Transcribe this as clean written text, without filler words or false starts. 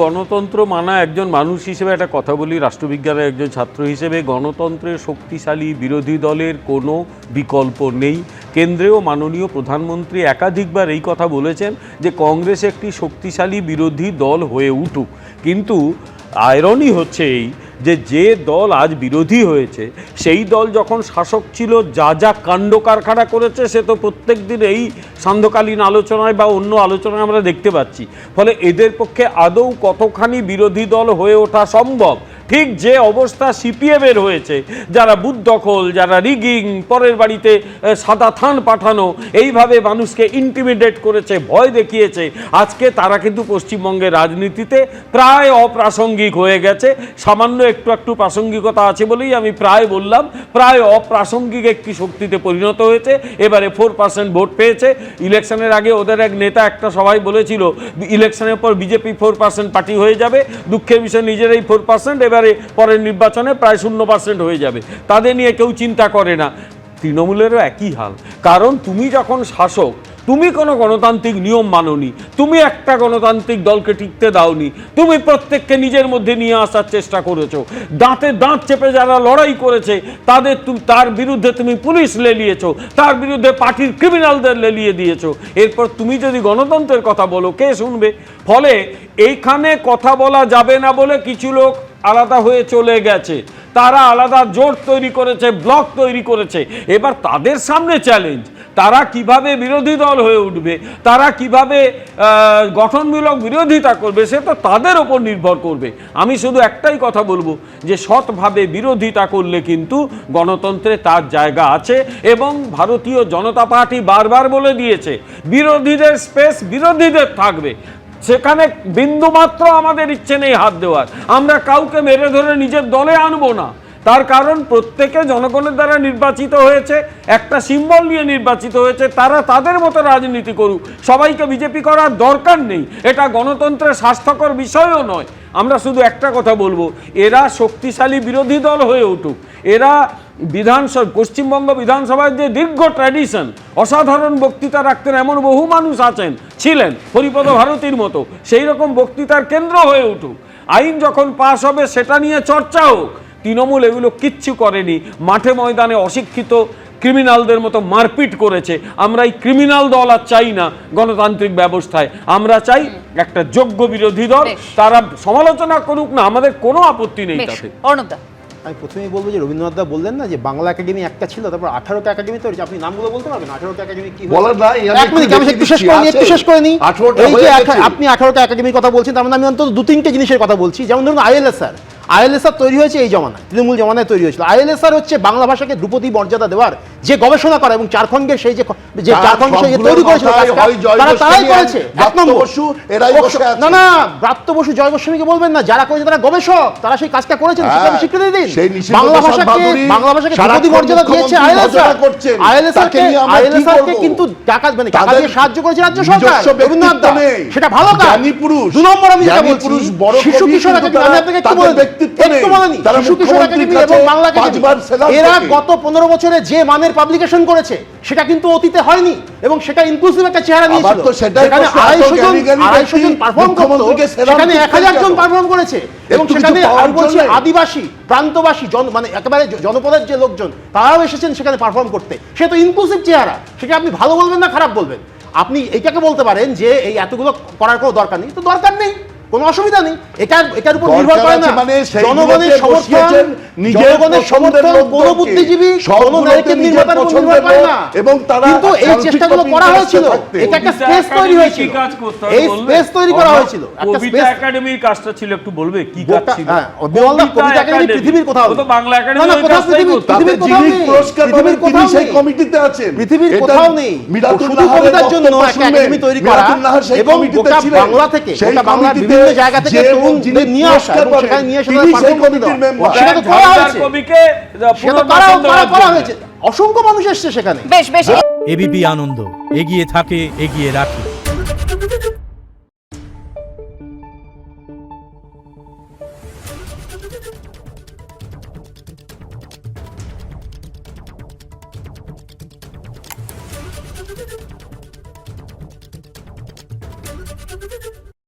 গণতন্ত্র মানা একজন মানুষ হিসেবে একটা কথা বলি, রাষ্ট্রবিজ্ঞানের একজন ছাত্র হিসেবে, গণতন্ত্রের শক্তিশালী বিরোধী দলের কোনো বিকল্প নেই। কেন্দ্রেও মাননীয় প্রধানমন্ত্রী একাধিকবার এই কথা বলেছেন যে কংগ্রেস একটি শক্তিশালী বিরোধী দল হয়ে উঠুক, কিন্তু আয়রনি হচ্ছে এই যে দল আজ বিরোধী হয়েছে সেই দল যখন শাসক ছিল যা যা কাণ্ড কারখানা করেছে সে তো প্রত্যেক দিন এই সান্ধ্যকালীন আলোচনায় বা অন্য আলোচনায় আমরা দেখতে পাচ্ছি। ফলে এদের পক্ষে আদৌ কতখানি বিরোধী দল হয়ে ওঠা সম্ভব? ঠিক যে অবস্থা সিপিএমের হয়েছে, যারা বুথ দখল, যারা রিগিং, পরের বাড়িতে সাদা থান পাঠানো, এইভাবে মানুষকে ইন্টিমিডেট করেছে, ভয় দেখিয়েছে, আজকে তারা কিন্তু পশ্চিমবঙ্গের রাজনীতিতে প্রায় অপ্রাসঙ্গিক হয়ে গেছে। সামান্য একটু প্রাসঙ্গিকতা আছে বলেই আমি প্রায় বললাম, প্রায় অপ্রাসঙ্গিক একটি শক্তিতে পরিণত হয়েছে। এবারে 4% ভোট পেয়েছে। ইলেকশনের আগে ওদের এক নেতা একটা সবাই বলেছিল ইলেকশনের পর বিজেপি 4% পার্টি হয়ে যাবে। দুঃখের বিষয় নিজেরাই 4%, এবারে পরের নির্বাচনে প্রায় 0% হয়ে যাবে। তাদের নিয়ে কেউ চিন্তা করে না। তৃণমূলেরও একই হাল, কারণ তুমি যখন শাসক, তুমি কোনো গণতান্ত্রিক নিয়ম মানোনি, তুমি একটা গণতান্ত্রিক দলকে টিকতে দাওনি, তুমি প্রত্যেককে নিজের মধ্যে নিয়ে আসার চেষ্টা করেছো। দাঁতে দাঁত চেপে যারা লড়াই করেছে তার বিরুদ্ধে তুমি পুলিশ লেলিয়েছো, তার বিরুদ্ধে পার্টির ক্রিমিনালদের লেলিয়ে দিয়েছো। এরপর তুমি যদি গণতন্ত্রের কথা বলো, কে শুনবে? ফলে এইখানে কথা বলা যাবে না বলে কিছু লোক আলাদা হয়ে চলে গেছে, তারা আলাদা জোট তৈরি করেছে, ব্লক তৈরি করেছে। এবার তাদের সামনে চ্যালেঞ্জ, তারা কিভাবে বিরোধী দল হয়ে উঠবে, তারা কিভাবে গঠনমূলক বিরোধিতা করবে, সে তো তাদের ওপর নির্ভর করবে। আমি শুধু একটাই কথা বলবো যে সৎভাবে বিরোধিতা করলে কিন্তু গণতন্ত্রে তার জায়গা আছে, এবং ভারতীয় জনতা পার্টি বারবার বলে দিয়েছে বিরোধীদের স্পেস বিরোধীদের থাকবে, সেখানে বিন্দুমাত্র আমাদের ইচ্ছে নেই হাত দেওয়ার। আমরা কাউকে মেরে ধরে নিজের দলে আনবো না, তার কারণ প্রত্যেকে জনগণের দ্বারা নির্বাচিত হয়েছে, একটা সিম্বল নিয়ে নির্বাচিত হয়েছে, তারা তাদের মতো রাজনীতি করুক, সবাইকে বিজেপি করার দরকার নেই, এটা গণতন্ত্রের স্বাস্থ্যকর বিষয়ও নয়। আমরা শুধু একটা কথা বলবো, এরা শক্তিশালী বিরোধী দল হয়ে উঠুক। এরা পশ্চিমবঙ্গ বিধানসভার যে দীর্ঘ ট্র্যাডিশন, অসাধারণ বক্তৃতা রাখতেন এমন বহু মানুষ ছিলেন, হরিপদ ভারতীর মতো, সেই রকম বক্তৃতার কেন্দ্র হয়ে উঠুক। আইন যখন পাশ হবে সেটা নিয়ে চর্চা হোক। তৃণমূল এগুলো কিচ্ছু করেনি, মাঠে ময়দানে অশিক্ষিত ক্রিমিনালদের মতো মারপিট করেছে। আমরা এই ক্রিমিনাল দল আর চাই না গণতান্ত্রিক ব্যবস্থায়, আমরা চাই একটা যোগ্য বিরোধী দল। তারা সমালোচনা করুক না, আমাদের কোনো আপত্তি নেই তাতে। আমি প্রথমেই বলবো যে রবীন্দ্রনাথ দা বললেন না যে বাংলা একাডেমি একটা ছিল, তারপর 18টা একাডেমি তৈরি। আপনি নামগুলো বলতে পারবেন? 18টা একাডেমি কি বিশেষ করে নি, এই যে আপনি 18টা একাডেমির কথা বলছেন, তার মানে আমি অন্তত 2-3টে জিনিসের কথা বলছি। যেমন ধরুন আইএলএসআর তৈরি হয়েছে এই জমানায়, তৃণমূল জমানায় তৈরি হয়েছিল। আইএলএসআর হচ্ছে বাংলা ভাষাকে ধ্রুপদী মর্যাদা দেওয়ার যে গবেষণা করা, এবং ঝাড়খণ্ডের সেই যে ঝাড়খণ্ড তৈরি করেছিল তারাই করেছে। না ব্রাত্য বসু, জয় গোস্বামীকে বলবেন না, যারা করেছে তারা গবেষক, তারা সেই কাজটা করেছেন, সেটা আমি স্বীকৃতি দিন। বাংলা ভাষাকে ধ্রুপদী মর্যাদা দিয়েছে আইএলএসআর কিন্তু টাকা দিয়ে সাহায্য করেছে রাজ্য সরকার, রবীন্দ্রনাথ দা, সেটা ভালো কাজ। 2 নম্বর আমি যেটা বলছি, শিশু কিশোর একাডেমি, আমি আপনাকে একটু বলে এরা গত 15 বছরে যে মানের পাবলিকেশন করেছে সেটা কিন্তু অতীতে হয়নি, এবং সেটা ইনক্লুসিভ একটা চেহারা নিয়েছিল। সেখানে 250 জন পারফর্ম করত, সেখানে 1000 জন পারফর্ম করেছে, এবং সেখানে আমি বলছি আদিবাসী, প্রান্তবাসী, মানে একেবারে জনপদের যে লোকজন তারাও এসেছেন সেখানে পারফর্ম করতে। সে তো ইনক্লুসিভ চেহারা, সেটা আপনি ভালো বলবেন না খারাপ বলবেন। আপনি এইটাকে বলতে পারেন যে এই এতগুলো করার কোনো দরকার নেই, তো দরকার নেই, কোনো অসুবিধা নেই। এটার উপর নির্ভর করে না জনগণের সমর্থন, জনগণের সমর্থন কোনো বুদ্ধিজীবী, কোনো নারীকের নির্বাচন নির্ভর করে না। এবং কিন্তু এই চেষ্টাগুলো করা হয়েছিল, এটা একটা স্পেস তৈরি হয়েছিল, এই স্পেস তৈরি করা হয়েছিল। একটা স্পেস একাডেমির কাজটা ছিল, একটু বলবে কি কাজ ছিল? কবিতা একাডেমি পৃথিবীর কোথাও, তো বাংলা একাডেমি না কোথাও পৃথিবীর কোথাও নেই, পৃথিবীর কোথাও সেই কমিটিতে আছেন, পৃথিবীর কোথাও নেই। শুধু কবিতার জন্য একটা একাডেমি তৈরি করা, এবং গোটা বাংলা থেকে, গোটা বাংলার বিভিন্ন জায়গা থেকে তরুণদের নিয়ে আসা, এবং সেখানে নিয়ে এসে সেটা তো করা হয়েছে, অসংখ্য মানুষ এসছে সেখানে। এবিপি আনন্দ এগিয়ে থাকে, এগিয়ে রাখে।